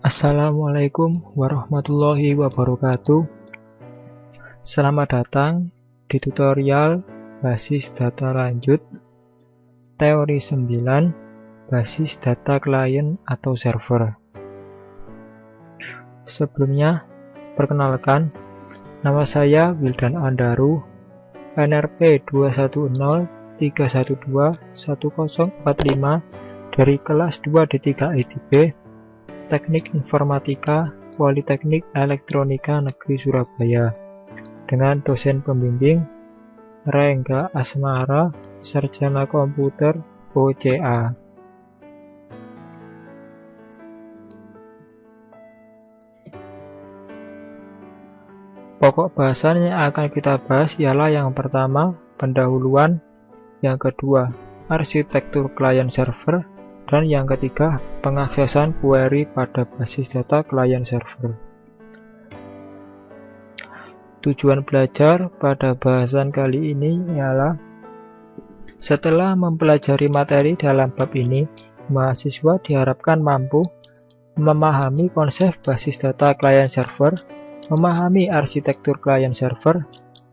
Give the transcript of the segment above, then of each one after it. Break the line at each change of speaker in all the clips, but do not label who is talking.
Assalamualaikum warahmatullahi wabarakatuh. Selamat datang di tutorial basis data lanjut teori 9 basis data klien atau server. Sebelumnya, perkenalkan, nama saya Wildan Andaru, NRP 21031211045 dari kelas 2 D3 ITB, Teknik Informatika Politeknik Elektronika Negeri Surabaya, dengan dosen pembimbing Rengga Asmara, Sarjana Komputer OCA. Pokok bahasan yang akan kita bahas ialah yang pertama, pendahuluan, yang kedua, arsitektur klien server, dan yang ketiga, pengaksesan query pada basis data klien server. Tujuan belajar pada bahasan kali ini ialah setelah mempelajari materi dalam bab ini, mahasiswa diharapkan mampu memahami konsep basis data klien server, memahami arsitektur klien server,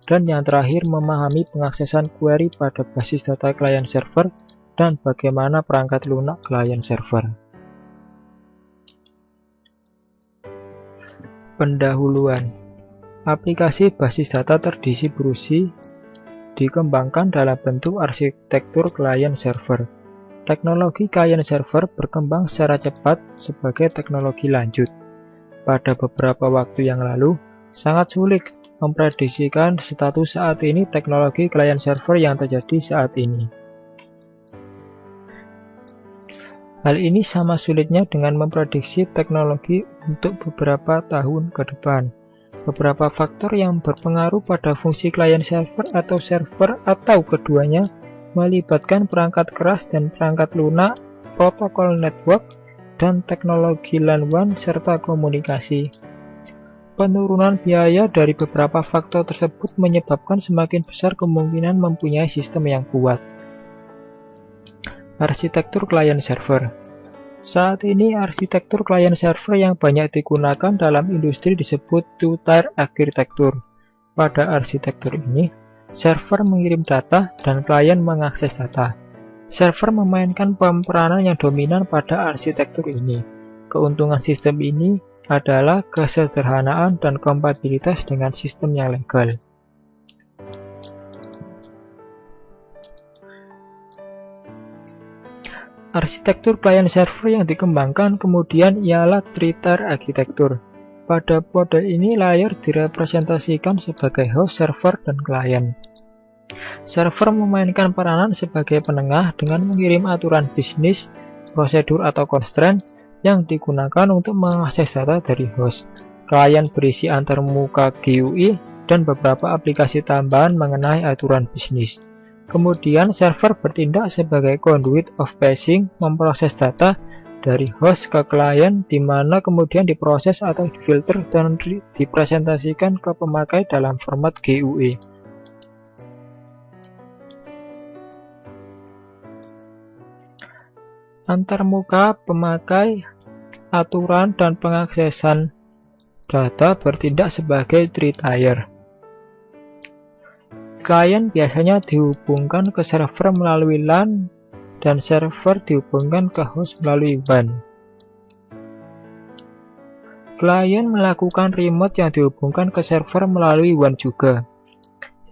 dan yang terakhir memahami pengaksesan query pada basis data klien server dan bagaimana perangkat lunak klien server. Pendahuluan. Aplikasi basis data terdistribusi dikembangkan dalam bentuk arsitektur klien server. Teknologi klien server berkembang secara cepat sebagai teknologi lanjut. Pada beberapa waktu yang lalu, sangat sulit memprediksikan status saat ini teknologi klien server yang terjadi saat ini. Hal ini sama sulitnya dengan memprediksi teknologi untuk beberapa tahun ke depan. Beberapa faktor yang berpengaruh pada fungsi klien server atau keduanya melibatkan perangkat keras dan perangkat lunak, protokol network, dan teknologi LAN WAN serta komunikasi. Penurunan biaya dari beberapa faktor tersebut menyebabkan semakin besar kemungkinan mempunyai sistem yang kuat. Arsitektur klien server. Saat ini arsitektur klien server yang banyak digunakan dalam industri disebut two-tier arsitektur. Pada arsitektur ini, server mengirim data dan klien mengakses data. Server memainkan peranan yang dominan pada arsitektur ini. Keuntungan sistem ini adalah kesederhanaan dan kompatibilitas dengan sistem yang legal. Arsitektur klien server yang dikembangkan kemudian ialah three-tier arsitektur. Pada kode ini layer direpresentasikan sebagai host, server, dan klien. Server memainkan peranan sebagai penengah dengan mengirim aturan bisnis, prosedur atau constraint yang digunakan untuk mengakses data dari host. Klien berisi antarmuka GUI dan beberapa aplikasi tambahan mengenai aturan bisnis. Kemudian server bertindak sebagai conduit of passing, memproses data dari host ke klien, di mana kemudian diproses atau difilter dan dipresentasikan ke pemakai dalam format GUI. Antarmuka pemakai, aturan, dan pengaksesan data bertindak sebagai three-tier. Klien biasanya dihubungkan ke server melalui LAN dan server dihubungkan ke host melalui WAN. Klien melakukan remote yang dihubungkan ke server melalui WAN juga.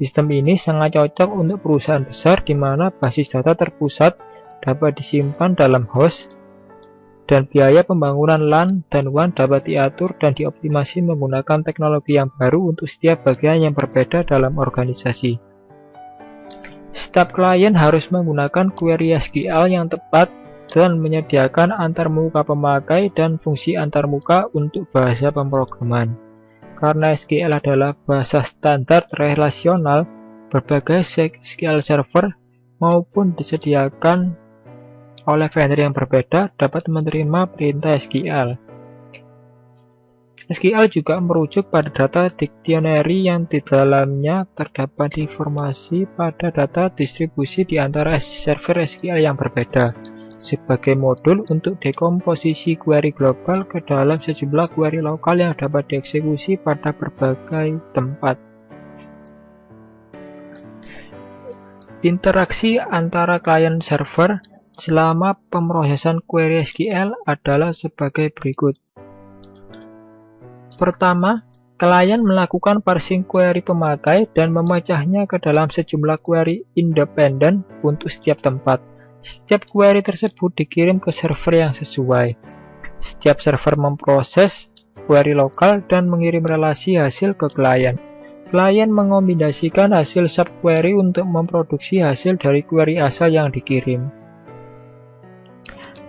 Sistem ini sangat cocok untuk perusahaan besar di mana basis data terpusat dapat disimpan dalam host, dan biaya pembangunan LAN dan WAN dapat diatur dan dioptimasi menggunakan teknologi yang baru untuk setiap bagian yang berbeda dalam organisasi. Setiap klien harus menggunakan query SQL yang tepat dan menyediakan antarmuka pemakai dan fungsi antarmuka untuk bahasa pemrograman. Karena SQL adalah bahasa standar relasional, berbagai SQL server maupun disediakan oleh vendor yang berbeda dapat menerima perintah SQL. SQL juga merujuk pada data dictionary yang di dalamnya terdapat informasi pada data distribusi di antara server SQL yang berbeda. sebagai modul untuk dekomposisi query global ke dalam sejumlah query lokal yang dapat dieksekusi pada berbagai tempat. Interaksi antara klien server selama pemrosesan query SQL adalah sebagai berikut. Pertama, klien melakukan parsing query pemakai dan memecahnya ke dalam sejumlah query independen untuk setiap tempat. Setiap query tersebut dikirim ke server yang sesuai. Setiap server memproses query lokal dan mengirim relasi hasil ke klien. Klien mengombinasikan hasil subquery untuk memproduksi hasil dari query asal yang dikirim.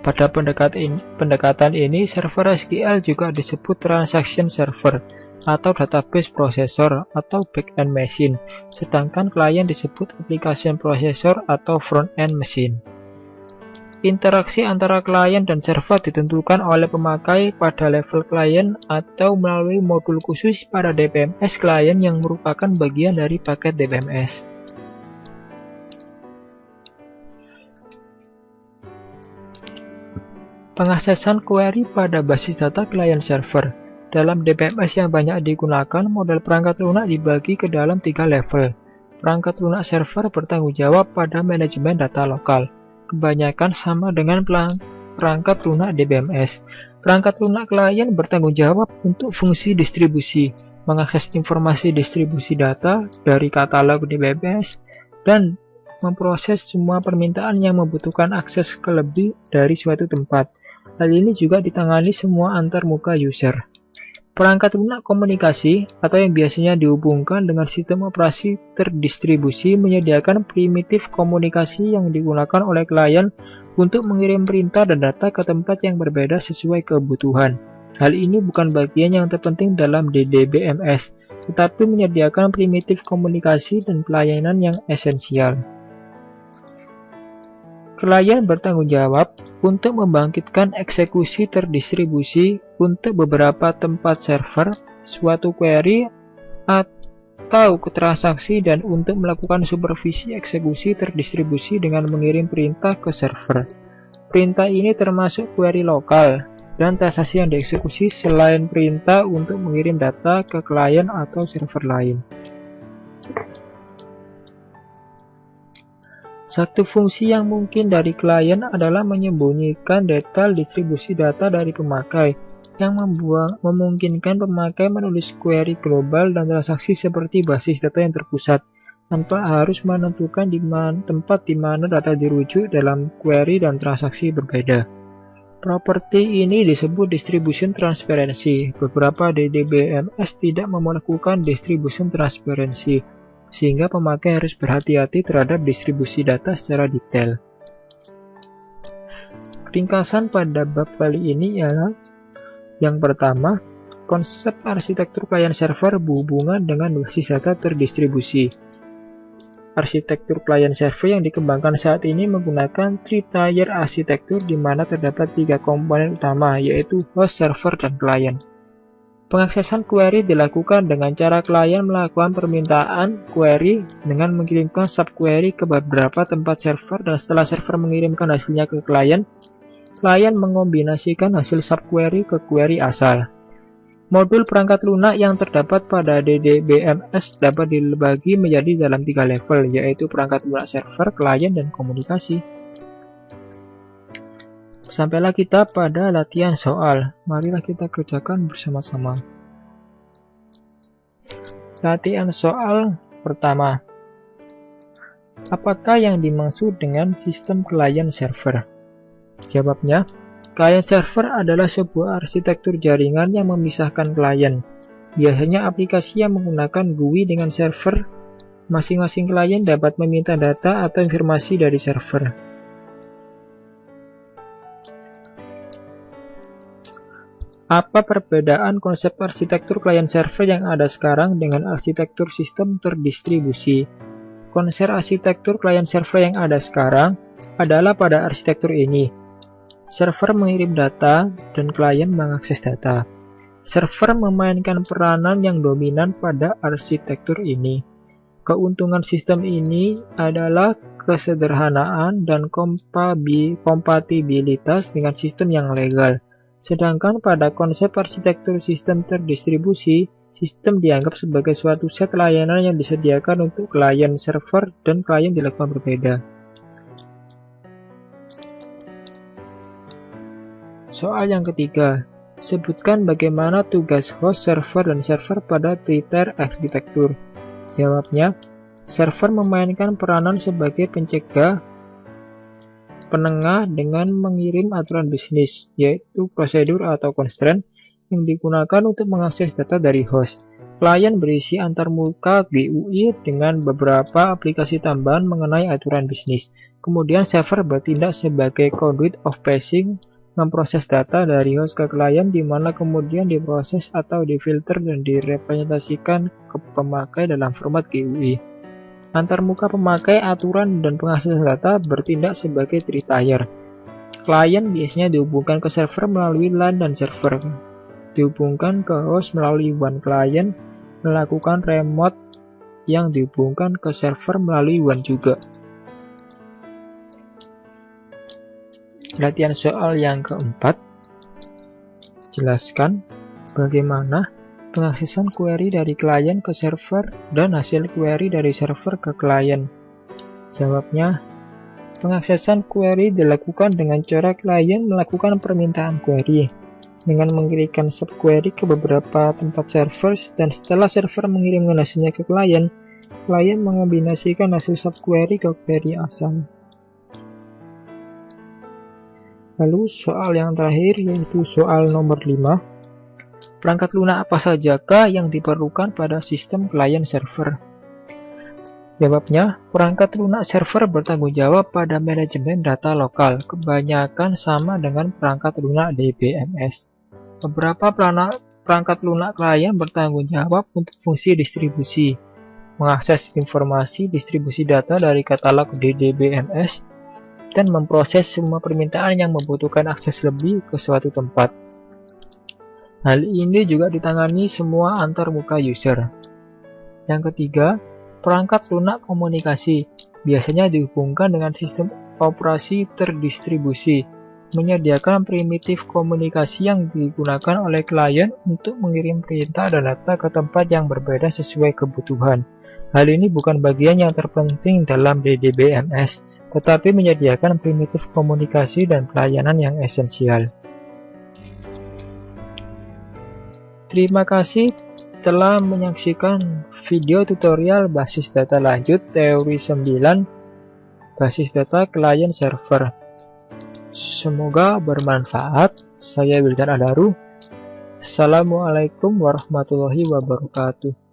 Pada pendekatan ini, server SQL juga disebut transaction server atau database processor atau back-end machine, sedangkan klien disebut application processor atau front-end machine. Interaksi antara klien dan server ditentukan oleh pemakai pada level klien atau melalui modul khusus pada DBMS klien yang merupakan bagian dari paket DBMS. Pengaksesan query pada basis data klien server. Dalam DBMS yang banyak digunakan, model perangkat lunak dibagi ke dalam 3 level. Perangkat lunak server bertanggung jawab pada manajemen data lokal. Kebanyakan sama dengan perangkat lunak DBMS. Perangkat lunak klien bertanggung jawab untuk fungsi distribusi, mengakses informasi distribusi data dari katalog DBMS, dan memproses semua permintaan yang membutuhkan akses ke lebih dari suatu tempat. Hal ini juga ditangani semua antarmuka user. Perangkat lunak komunikasi, atau yang biasanya dihubungkan dengan sistem operasi terdistribusi, menyediakan primitif komunikasi yang digunakan oleh klien untuk mengirim perintah dan data ke tempat yang berbeda sesuai kebutuhan. Hal ini bukan bagian yang terpenting dalam DBMS, tetapi menyediakan primitif komunikasi dan pelayanan yang esensial. Klien bertanggung jawab untuk membangkitkan eksekusi terdistribusi untuk beberapa tempat server, suatu query, atau transaksi, dan untuk melakukan supervisi eksekusi terdistribusi dengan mengirim perintah ke server. Perintah ini termasuk query lokal dan transaksi yang dieksekusi selain perintah untuk mengirim data ke klien atau server lain. Satu fungsi yang mungkin dari klien adalah menyembunyikan detail distribusi data dari pemakai, yang memungkinkan pemakai menulis query global dan transaksi seperti basis data yang terpusat, tanpa harus menentukan tempat di mana data dirujuk dalam query dan transaksi berbeda. Properti ini disebut distribution transparency. Beberapa DBMS tidak melakukan distribution transparency, sehingga pemakai harus berhati-hati terhadap distribusi data secara detail. Ringkasan pada bab kali ini ialah: yang pertama, konsep arsitektur klien server berhubungan dengan basis data terdistribusi. Arsitektur klien server yang dikembangkan saat ini menggunakan 3-tier arsitektur di mana terdapat 3 komponen utama, yaitu host, server, dan klien. Pengaksesan query dilakukan dengan cara klien melakukan permintaan query dengan mengirimkan subquery ke beberapa tempat server, dan setelah server mengirimkan hasilnya ke klien, klien mengombinasikan hasil subquery ke query asal. Modul perangkat lunak yang terdapat pada DBMS dapat dibagi menjadi dalam 3 level, yaitu perangkat lunak server, klien, dan komunikasi. Sampailah kita pada latihan soal. Marilah kita kerjakan bersama-sama. Latihan soal pertama. Apakah yang dimaksud dengan sistem klien server? Jawabnya, klien server adalah sebuah arsitektur jaringan yang memisahkan klien. Biasanya aplikasi yang menggunakan GUI dengan server. Masing-masing klien dapat meminta data atau informasi dari server. Apa perbedaan konsep arsitektur klien server yang ada sekarang dengan arsitektur sistem terdistribusi? Konsep arsitektur klien server yang ada sekarang adalah pada arsitektur ini. Server mengirim data dan klien mengakses data. Server memainkan peranan yang dominan pada arsitektur ini. Keuntungan sistem ini adalah kesederhanaan dan kompatibilitas dengan sistem yang legal. Sedangkan pada konsep arsitektur sistem terdistribusi, sistem dianggap sebagai suatu set layanan yang disediakan untuk klien server dan klien dilakukan berbeda. Soal yang ketiga, sebutkan bagaimana tugas host, server, dan server pada tier arsitektur. Jawabnya, server memainkan peranan sebagai pencegah penengah dengan mengirim aturan bisnis, yaitu prosedur atau constraint yang digunakan untuk mengakses data dari host. Klien berisi antarmuka GUI dengan beberapa aplikasi tambahan mengenai aturan bisnis. Kemudian server bertindak sebagai conduit of passing, memproses data dari host ke klien, di mana kemudian diproses atau difilter dan direpresentasikan ke pemakai dalam format GUI. Antarmuka pemakai, aturan, dan pengakses data bertindak sebagai tritier. Klien biasanya dihubungkan ke server melalui LAN dan server dihubungkan ke host melalui WAN. Klien melakukan remote yang dihubungkan ke server melalui WAN juga. Latihan soal yang keempat, jelaskan bagaimana pengaksesan query dari klien ke server dan hasil query dari server ke klien. Jawabnya, pengaksesan query dilakukan dengan cara klien melakukan permintaan query dengan mengirimkan subquery ke beberapa tempat server, dan setelah server mengirimkan hasilnya ke klien, klien mengombinasikan hasil subquery ke query asal. Lalu soal yang terakhir, yaitu soal nomor 5. Perangkat lunak apa sajakah yang diperlukan pada sistem klien server? Jawabnya, perangkat lunak server bertanggung jawab pada manajemen data lokal, kebanyakan sama dengan perangkat lunak DBMS. Beberapa perangkat lunak klien bertanggung jawab untuk fungsi distribusi, mengakses informasi distribusi data dari katalog DBMS, dan memproses semua permintaan yang membutuhkan akses lebih ke suatu tempat. Hal ini juga ditangani semua antarmuka user. Yang ketiga, perangkat lunak komunikasi biasanya dihubungkan dengan sistem operasi terdistribusi, menyediakan primitif komunikasi yang digunakan oleh klien untuk mengirim perintah dan data ke tempat yang berbeda sesuai kebutuhan. Hal ini bukan bagian yang terpenting dalam DBMS, tetapi menyediakan primitif komunikasi dan pelayanan yang esensial. Terima kasih telah menyaksikan video tutorial basis data lanjut teori 9 basis data klien server. Semoga bermanfaat. Saya Wildan Adaru. Assalamualaikum warahmatullahi wabarakatuh.